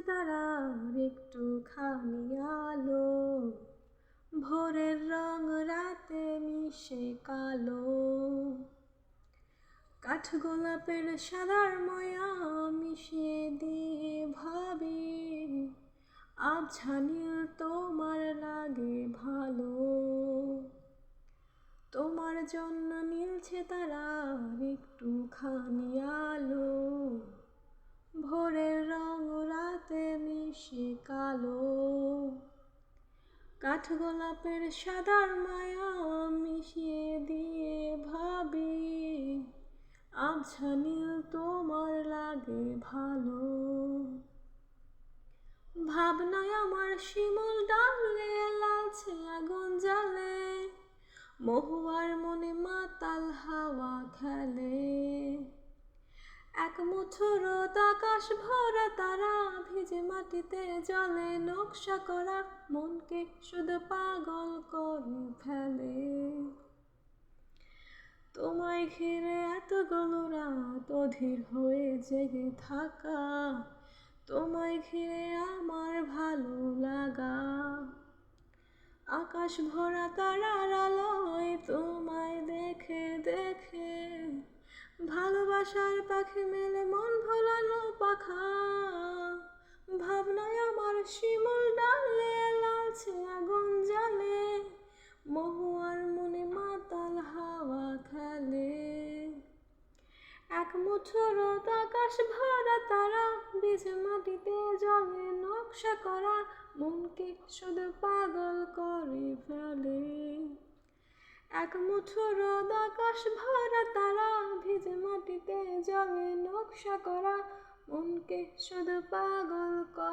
তারার একটুখানি আলো, ভোরের রং রাতে মিশে কালো। কাঠগোলাপের সাদার ময়া মিশিয়ে দিয়ে ভাবি, আবছা নীল তোমার লাগে ভালো। তোমার জন্য নীলছে তারার একটুখানি আলো, ভোরের রং রাতে মিশে কালো। কাঠগোলাপের সাদার মায়া মিশিয়ে দিয়ে ভাবি, আবছা নীল তোমার লাগে ভালো। ভাবনায় আমার শিমুল ডালে লালছে আগুন জ্বালে, মহুয়ার মনে মাতাল হাওয়া খেলে। এক মুঠো রোদ আকাশ ভরা তারা, ভিজে মাটিতে জলে নকশা করা মনকে শুধু পাগল করে ফেলে। তোমায় ঘিরে এতগুলো রাত অধীর হয়ে জেগে থাকা, তোমায় ঘিরে আমার ভালো লাগা। আকাশ ভরা তারার আলোয় তোমায় দেখে দেখে, ভালোবাসার পাখি মেলে মন ভোলানো পাখা। ভাবনায় আমার শিমুল ডালে লালছে আগুন জ্বালে, মহুয়ার মনে মাতাল হাওয়া খেলে। এক মুঠো রোদ আকাশ ভরা তারা, ভিজে মাটিতে জলে নকশা করা মনকে শুধু পাগল করে ফেলে। এক মুঠো রোদ আকাশ ভরা তারা, ভিজে মাটিতে জলে নকশা করা মনকে শুধু পাগল করে